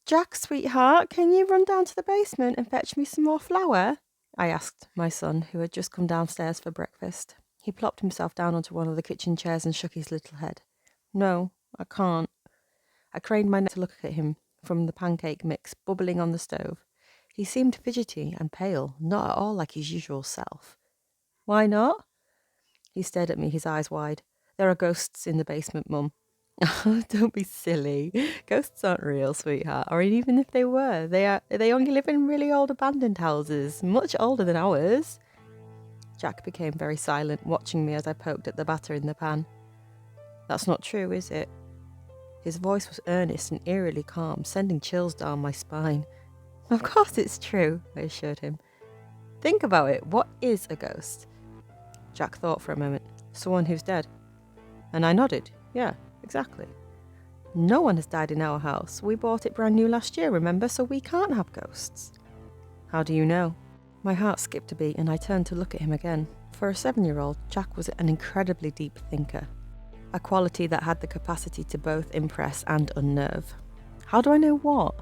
Jack, sweetheart, can you run down to the basement and fetch me some more flour? I asked my son, who had just come downstairs for breakfast. He plopped himself down onto one of the kitchen chairs and shook his little head. No, I can't. I craned my neck to look at him from the pancake mix bubbling on the stove. He seemed fidgety and pale, not at all like his usual self. Why not? He stared at me, his eyes wide. There are ghosts in the basement, Mum. Oh, don't be silly. Ghosts aren't real, sweetheart. Or even if they were, they only live in really old abandoned houses, much older than ours. Jack became very silent, watching me as I poked at the batter in the pan. That's not true, is it? His voice was earnest and eerily calm, sending chills down my spine. Of course it's true, I assured him. Think about it. What is a ghost? Jack thought for a moment. Someone who's dead. And I nodded. Yeah, exactly. No one has died in our house. We bought it brand new last year, remember? So we can't have ghosts. How do you know? My heart skipped a beat and I turned to look at him again. For a 7-year-old, Jack was an incredibly deep thinker. A quality that had the capacity to both impress and unnerve. How do I know what?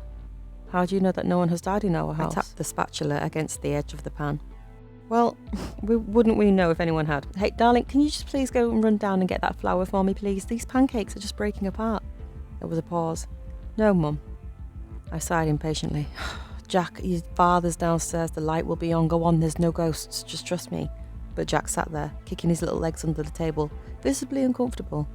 How do you know that no one has died in our house? I tapped the spatula against the edge of the pan. Well, wouldn't we know if anyone had? Hey, darling, can you just please go and run down and get that flour for me, please? These pancakes are just breaking apart. There was a pause. No, Mum. I sighed impatiently. Jack, your father's downstairs. The light will be on. Go on, there's no ghosts. Just trust me. But Jack sat there, kicking his little legs under the table, visibly uncomfortable.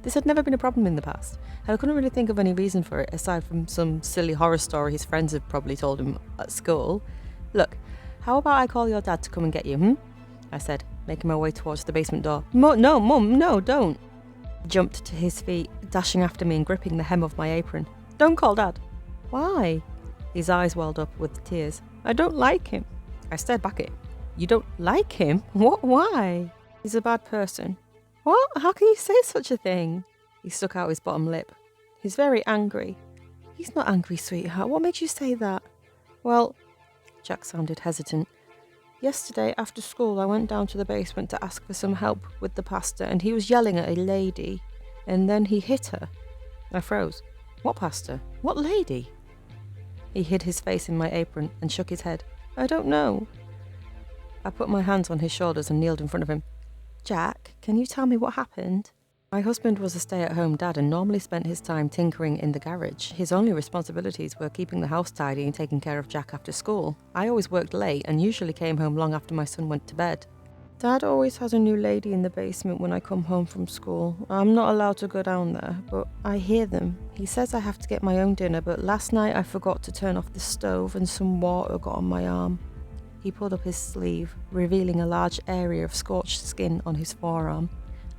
This had never been a problem in the past, and I couldn't really think of any reason for it, aside from some silly horror story his friends had probably told him at school. Look, how about I call your dad to come and get you, I said, making my way towards the basement door. No, Mum, no, don't. He jumped to his feet, dashing after me and gripping the hem of my apron. Don't call Dad. Why? His eyes welled up with tears. I don't like him. I stared back at him. You don't like him? What? Why? He's a bad person. What? How can you say such a thing? He stuck out his bottom lip. He's very angry. He's not angry, sweetheart. What makes you say that? Well, Jack sounded hesitant. Yesterday, after school, I went down to the basement to ask for some help with the pasta, and he was yelling at a lady, and then he hit her. I froze. What pasta? What lady? He hid his face in my apron and shook his head. I don't know. I put my hands on his shoulders and kneeled in front of him. Jack, can you tell me what happened? My husband was a stay-at-home dad and normally spent his time tinkering in the garage. His only responsibilities were keeping the house tidy and taking care of Jack after school. I always worked late and usually came home long after my son went to bed. Dad always has a new lady in the basement when I come home from school. I'm not allowed to go down there, but I hear them. He says I have to get my own dinner, but last night I forgot to turn off the stove and some water got on my arm. He pulled up his sleeve, revealing a large area of scorched skin on his forearm.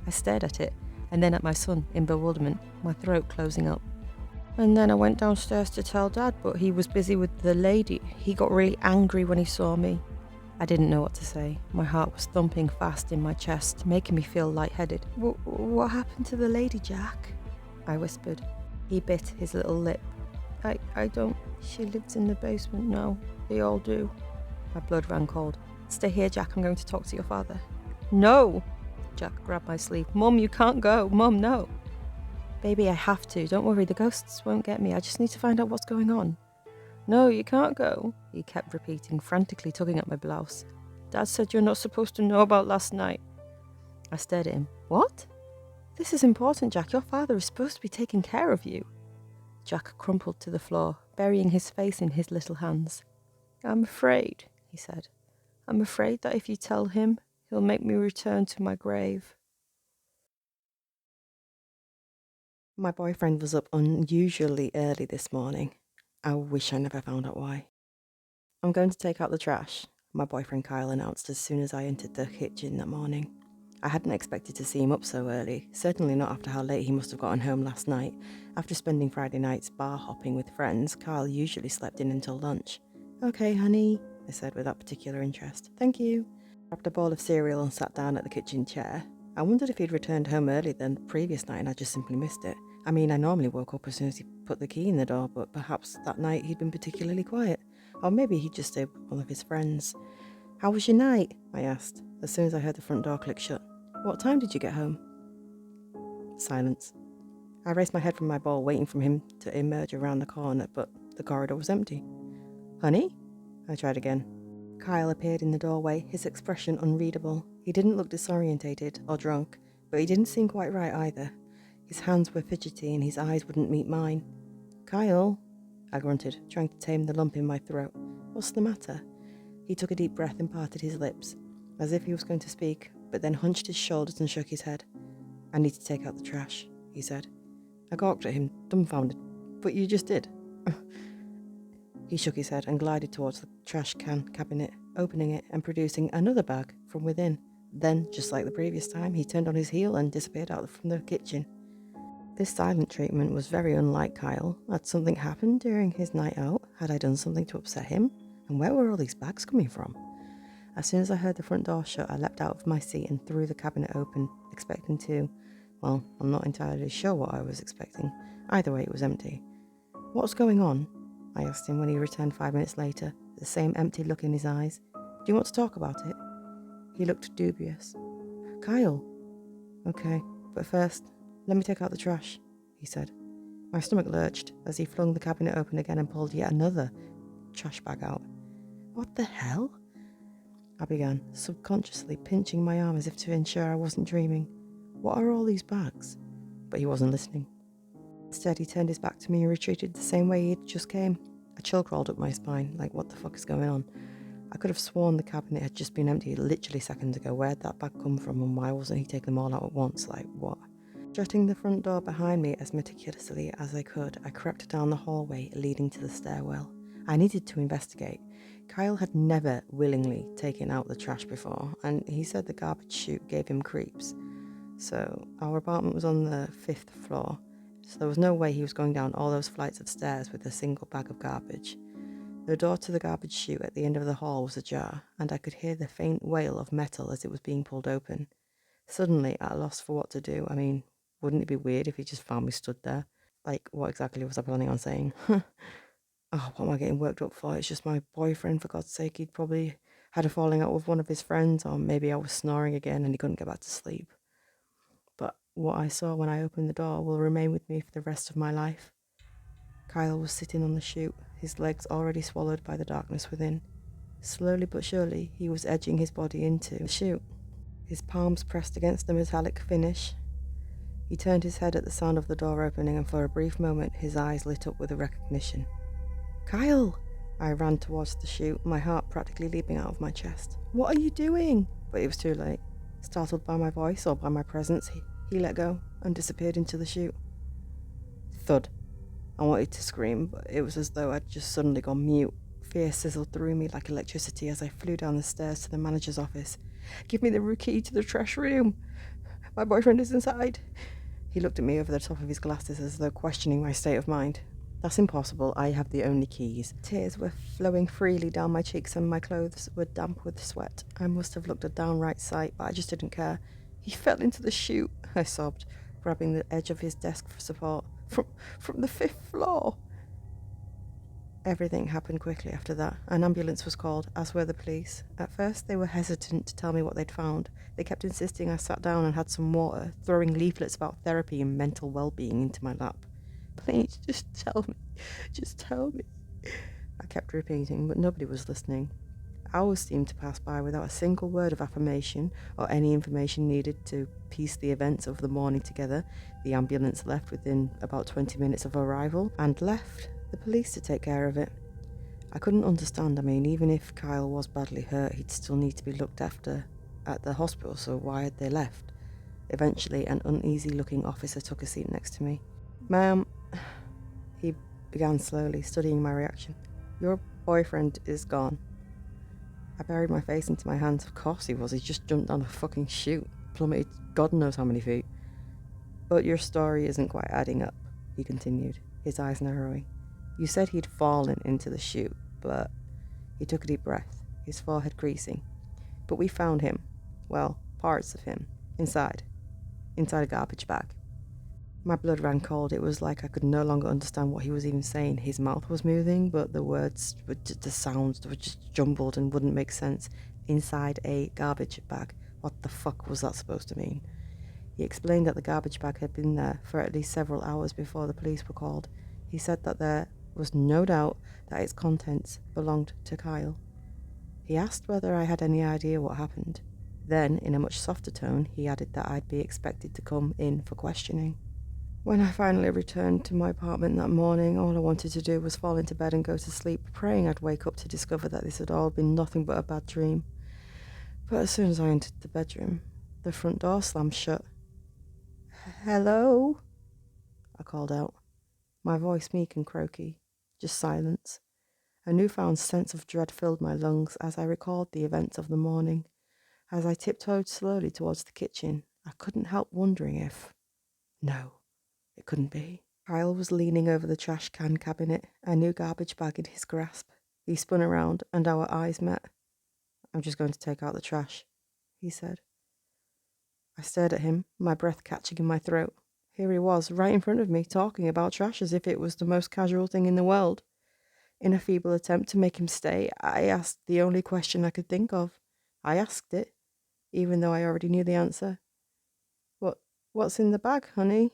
I stared at it, and then at my son in bewilderment, my throat closing up. And then I went downstairs to tell Dad, but he was busy with the lady. He got really angry when he saw me. I didn't know what to say. My heart was thumping fast in my chest, making me feel lightheaded. What happened to the lady, Jack? I whispered. He bit his little lip. I don't... She lives in the basement now. They all do. My blood ran cold. Stay here, Jack. I'm going to talk to your father. No! Jack grabbed my sleeve. Mum, you can't go. Mum, no. Baby, I have to. Don't worry, the ghosts won't get me. I just need to find out what's going on. No, you can't go, he kept repeating, frantically tugging at my blouse. Dad said you're not supposed to know about last night. I stared at him. What? This is important, Jack. Your father is supposed to be taking care of you. Jack crumpled to the floor, burying his face in his little hands. I'm afraid, he said. I'm afraid that if you tell him, he'll make me return to my grave. My boyfriend was up unusually early this morning. I wish I never found out why. I'm going to take out the trash, my boyfriend Kyle announced as soon as I entered the kitchen that morning. I hadn't expected to see him up so early, certainly not after how late he must have gotten home last night. After spending Friday nights bar hopping with friends, Kyle usually slept in until lunch. Okay, honey, I said without particular interest. Thank you. I grabbed a bowl of cereal and sat down at the kitchen chair. I wondered if he'd returned home earlier than the previous night and I just simply missed it. I mean, I normally woke up as soon as he put the key in the door, but perhaps that night he'd been particularly quiet. Or maybe he'd just stayed with one of his friends. How was your night? I asked, as soon as I heard the front door click shut. What time did you get home? Silence. I raised my head from my bowl, waiting for him to emerge around the corner, but The corridor was empty. Honey? I tried again. Kyle appeared in the doorway, his expression unreadable. He didn't look disorientated or drunk, but he didn't seem quite right either. His hands were fidgety and his eyes wouldn't meet mine. Kyle? I grunted, trying to tame the lump in my throat. What's the matter? He took a deep breath and parted his lips, as if he was going to speak, but then hunched his shoulders and shook his head. I need to take out the trash, he said. I gawked at him, dumbfounded. But you just did. He shook his head and glided towards the trash can cabinet, opening it and producing another bag from within. Then, just like the previous time, he turned on his heel and disappeared out from the kitchen. This silent treatment was very unlike Kyle. Had something happened during his night out? Had I done something to upset him? And where were all these bags coming from? As soon as I heard the front door shut, I leapt out of my seat and threw the cabinet open, expecting to... Well, I'm not entirely sure what I was expecting. Either way, it was empty. What's going on? I asked him when he returned 5 minutes later, the same empty look in his eyes. Do you want to talk about it? He looked dubious. Kyle? Okay, but first, let me take out the trash, he said. My stomach lurched as he flung the cabinet open again and pulled yet another trash bag out. What the hell? I began, subconsciously pinching my arm as if to ensure I wasn't dreaming. What are all these bags? But he wasn't listening. Instead, he turned his back to me and retreated the same way he just came. A chill crawled up my spine, like what the fuck is going on? I could have sworn the cabinet had just been emptied literally seconds ago. Where'd that bag come from and why wasn't he taking them all out at once? Like, what? Shutting the front door behind me as meticulously as I could, I crept down the hallway leading to the stairwell. I needed to investigate. Kyle had never willingly taken out the trash before, and he said the garbage chute gave him creeps. So, our apartment was on the 5th floor, so there was no way he was going down all those flights of stairs with a single bag of garbage. The door to the garbage chute at the end of the hall was ajar, and I could hear the faint wail of metal as it was being pulled open. Suddenly, at a loss for what to do, I mean, wouldn't it be weird if he just found me stood there? Like, what exactly was I planning on saying? Oh, what am I getting worked up for? It's just my boyfriend, for God's sake. He'd probably had a falling out with one of his friends, or maybe I was snoring again and he couldn't get back to sleep. But what I saw when I opened the door will remain with me for the rest of my life. Kyle was sitting on the chute, his legs already swallowed by the darkness within. Slowly but surely, he was edging his body into the chute, his palms pressed against the metallic finish. He turned his head at the sound of the door opening, and for a brief moment his eyes lit up with a recognition. Kyle! I ran towards the chute, my heart practically leaping out of my chest. What are you doing? But it was too late. Startled by my voice or by my presence, he let go and disappeared into the chute. Thud. I wanted to scream, but it was as though I'd just suddenly gone mute. Fear sizzled through me like electricity as I flew down the stairs to the manager's office. Give me the key to the trash room. My boyfriend is inside. He looked at me over the top of his glasses as though questioning my state of mind. That's impossible. I have the only keys. Tears were flowing freely down my cheeks and my clothes were damp with sweat. I must have looked a downright sight, but I just didn't care. He fell into the chute, I sobbed, grabbing the edge of his desk for support. From the 5th floor. Everything happened quickly after that. An ambulance was called, as were the police. At first, they were hesitant to tell me what they'd found. They kept insisting I sat down and had some water, throwing leaflets about therapy and mental well-being into my lap. Please, just tell me. Just tell me. I kept repeating, but nobody was listening. Hours seemed to pass by without a single word of affirmation or any information needed to piece the events of the morning together. The ambulance left within about 20 minutes of arrival and left the police to take care of it. I couldn't understand. I mean, even if Kyle was badly hurt, he'd still need to be looked after at the hospital, so why had they left? Eventually, an uneasy-looking officer took a seat next to me. Ma'am, he began slowly, studying my reaction. Your boyfriend is gone. I buried my face into my hands. Of course he was. He just jumped down a fucking chute, plummeted God knows how many feet. But your story isn't quite adding up, he continued, his eyes narrowing. You said he'd fallen into the chute, but... He took a deep breath, his forehead creasing. But we found him. Well, parts of him. Inside a garbage bag. My blood ran cold. It was like I could no longer understand what he was even saying. His mouth was moving, but the words, the sounds were just jumbled and wouldn't make sense. Inside a garbage bag. What the fuck was that supposed to mean? He explained that the garbage bag had been there for at least several hours before the police were called. He said that there was no doubt that its contents belonged to Kyle. He asked whether I had any idea what happened. Then, in a much softer tone, he added that I'd be expected to come in for questioning. When I finally returned to my apartment that morning, all I wanted to do was fall into bed and go to sleep, praying I'd wake up to discover that this had all been nothing but a bad dream. But as soon as I entered the bedroom, the front door slammed shut. "Hello?" I called out, my voice meek and croaky. Just silence. A newfound sense of dread filled my lungs as I recalled the events of the morning. As I tiptoed slowly towards the kitchen, I couldn't help wondering if... No, it couldn't be. Kyle was leaning over the trash can cabinet, a new garbage bag in his grasp. He spun around and our eyes met. "I'm just going to take out the trash," he said. I stared at him, my breath catching in my throat. Here he was, right in front of me, talking about trash as if it was the most casual thing in the world. In a feeble attempt to make him stay, I asked the only question I could think of. I asked it, even though I already knew the answer. What's in the bag, honey?"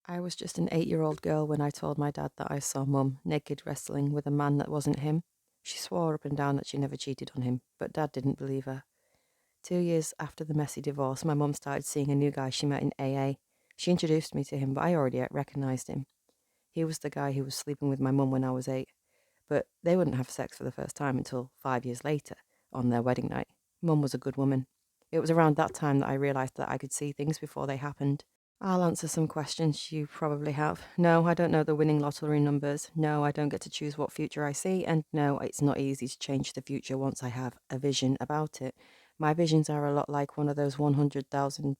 I was just an 8-year-old girl when I told my dad that I saw Mum naked wrestling with a man that wasn't him. She swore up and down that she never cheated on him, but Dad didn't believe her. 2 years after the messy divorce, my mum started seeing a new guy she met in AA. She introduced me to him, but I already recognised him. He was the guy who was sleeping with my mum when I was 8. But they wouldn't have sex for the first time until 5 years later, on their wedding night. Mum was a good woman. It was around that time that I realised that I could see things before they happened. I'll answer some questions you probably have. No, I don't know the winning lottery numbers. No, I don't get to choose what future I see. And no, it's not easy to change the future once I have a vision about it. My visions are a lot like one of those 100,000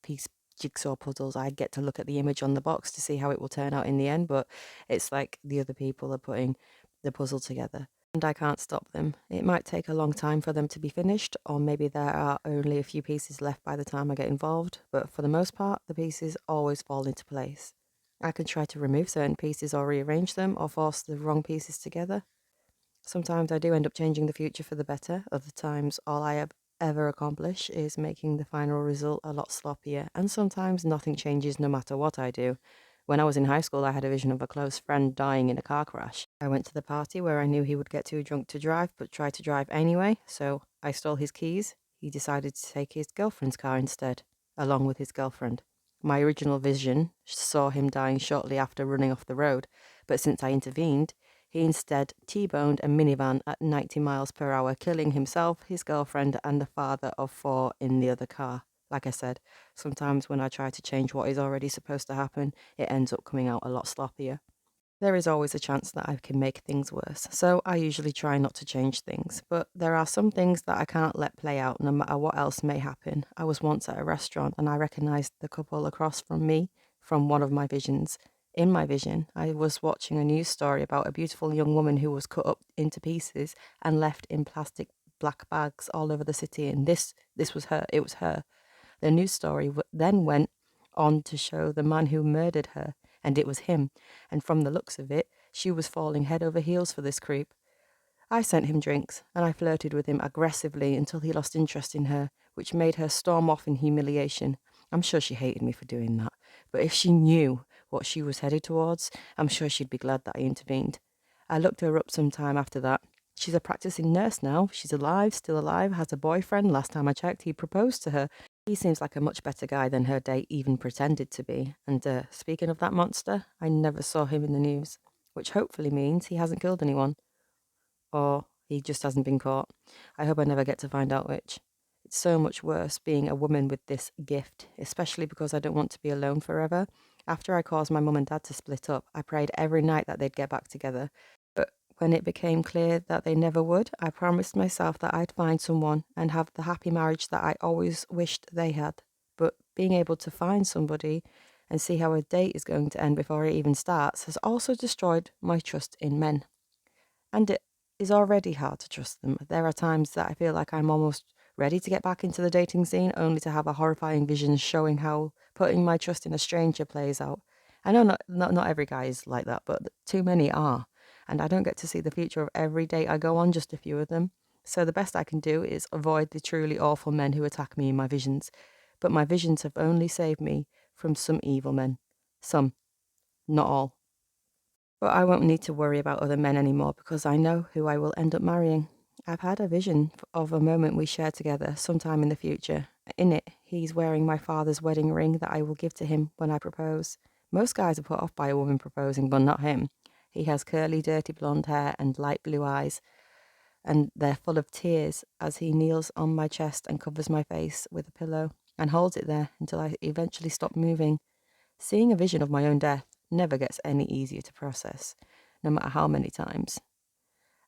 piece jigsaw puzzles. I get to look at the image on the box to see how it will turn out in the end, but it's like the other people are putting the puzzle together. And I can't stop them. It might take a long time for them to be finished, or maybe there are only a few pieces left by the time I get involved, but for the most part, the pieces always fall into place. I can try to remove certain pieces or rearrange them, or force the wrong pieces together. Sometimes I do end up changing the future for the better. Other times, all I have ever accomplish is making the final result a lot sloppier, and sometimes nothing changes no matter what I do. When I was in high school, I had a vision of a close friend dying in a car crash. I went to the party where I knew he would get too drunk to drive, but tried to drive anyway, so I stole his keys. He decided to take his girlfriend's car instead, along with his girlfriend. My original vision saw him dying shortly after running off the road, but since I intervened, he instead T-boned a minivan at 90 miles per hour, killing himself, his girlfriend, and the father of 4 in the other car. Like I said, sometimes when I try to change what is already supposed to happen, it ends up coming out a lot sloppier. There is always a chance that I can make things worse, so I usually try not to change things. But there are some things that I can't let play out no matter what else may happen. I was once at a restaurant and I recognised the couple across from me from one of my visions. In my vision, I was watching a news story about a beautiful young woman who was cut up into pieces and left in plastic black bags all over the city, and this was her. It was her. The news story then went on to show the man who murdered her, and it was him, and from the looks of it, she was falling head over heels for this creep. I sent him drinks, and I flirted with him aggressively until he lost interest in her, which made her storm off in humiliation. I'm sure she hated me for doing that, but if she knew what she was headed towards, I'm sure she'd be glad that I intervened. I looked her up some time after that. She's a practicing nurse now. She's alive, still alive, has a boyfriend. Last time I checked, he proposed to her. He seems like a much better guy than her date even pretended to be. And speaking of that monster, I never saw him in the news, which hopefully means he hasn't killed anyone. Or he just hasn't been caught. I hope I never get to find out which. It's so much worse being a woman with this gift, especially because I don't want to be alone forever. After I caused my mum and dad to split up, I prayed every night that they'd get back together. But when it became clear that they never would, I promised myself that I'd find someone and have the happy marriage that I always wished they had. But being able to find somebody and see how a date is going to end before it even starts has also destroyed my trust in men. And it is already hard to trust them. There are times that I feel like I'm almost ready to get back into the dating scene, only to have a horrifying vision showing how putting my trust in a stranger plays out. I know not every guy is like that, but too many are. And I don't get to see the future of every date I go on, just a few of them. So the best I can do is avoid the truly awful men who attack me in my visions. But my visions have only saved me from some evil men. Some. not all. But I won't need to worry about other men anymore because I know who I will end up marrying. I've had a vision of a moment we share together sometime in the future. In it, he's wearing my father's wedding ring that I will give to him when I propose. Most guys are put off by a woman proposing, but not him. He has curly, dirty blonde hair and light blue eyes, and they're full of tears as he kneels on my chest and covers my face with a pillow and holds it there until I eventually stop moving. Seeing a vision of my own death never gets any easier to process, no matter how many times.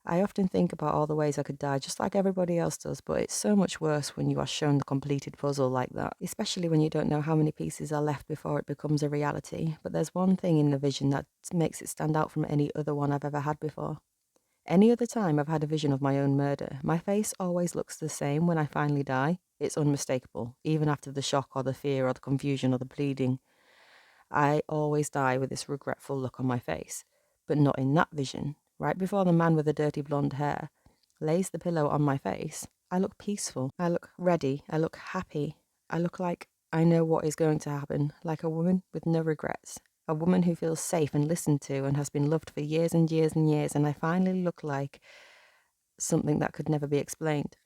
I often think about all the ways I could die just like everybody else does, but it's so much worse when you are shown the completed puzzle like that, especially when you don't know how many pieces are left before it becomes a reality. But there's one thing in the vision that makes it stand out from any other one I've ever had before. Any other time I've had a vision of my own murder, my face always looks the same when I finally die. It's unmistakable, even after the shock or the fear or the confusion or the bleeding. I always die with this regretful look on my face, but not in that vision. Right before the man with the dirty blonde hair lays the pillow on my face, I look peaceful. I look ready. I look happy. I look like I know what is going to happen, like a woman with no regrets. A woman who feels safe and listened to and has been loved for years and years and years, and I finally look like something that could never be explained.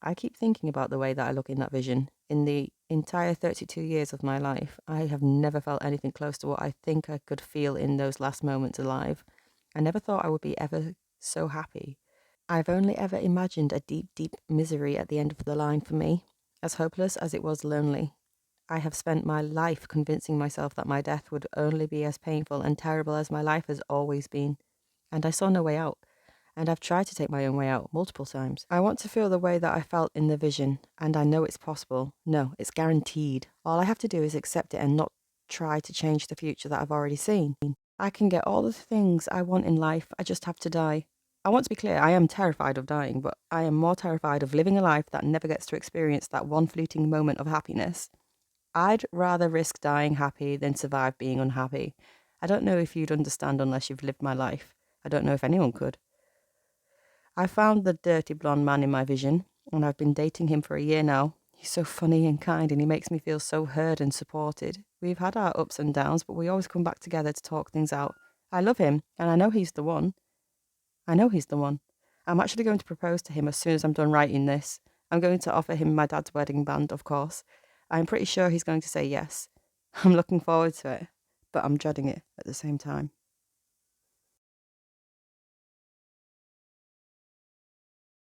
I keep thinking about the way that I look in that vision. In the entire 32 years of my life, I have never felt anything close to what I think I could feel in those last moments alive. I never thought I would be ever so happy. I've only ever imagined a deep, deep misery at the end of the line for me, as hopeless as it was lonely. I have spent my life convincing myself that my death would only be as painful and terrible as my life has always been, and I saw no way out. And I've tried to take my own way out multiple times. I want to feel the way that I felt in the vision, and I know it's possible. No, it's guaranteed. All I have to do is accept it and not try to change the future that I've already seen. I can get all the things I want in life, I just have to die. I want to be clear, I am terrified of dying, but I am more terrified of living a life that never gets to experience that one fleeting moment of happiness. I'd rather risk dying happy than survive being unhappy. I don't know if you'd understand unless you've lived my life. I don't know if anyone could. I found the dirty blonde man in my vision, and I've been dating him for a year now. He's so funny and kind, and he makes me feel so heard and supported. We've had our ups and downs, but we always come back together to talk things out. I love him, and I know he's the one. I know he's the one. I'm actually going to propose to him as soon as I'm done writing this. I'm going to offer him my dad's wedding band, of course. I'm pretty sure he's going to say yes. I'm looking forward to it, but I'm dreading it at the same time.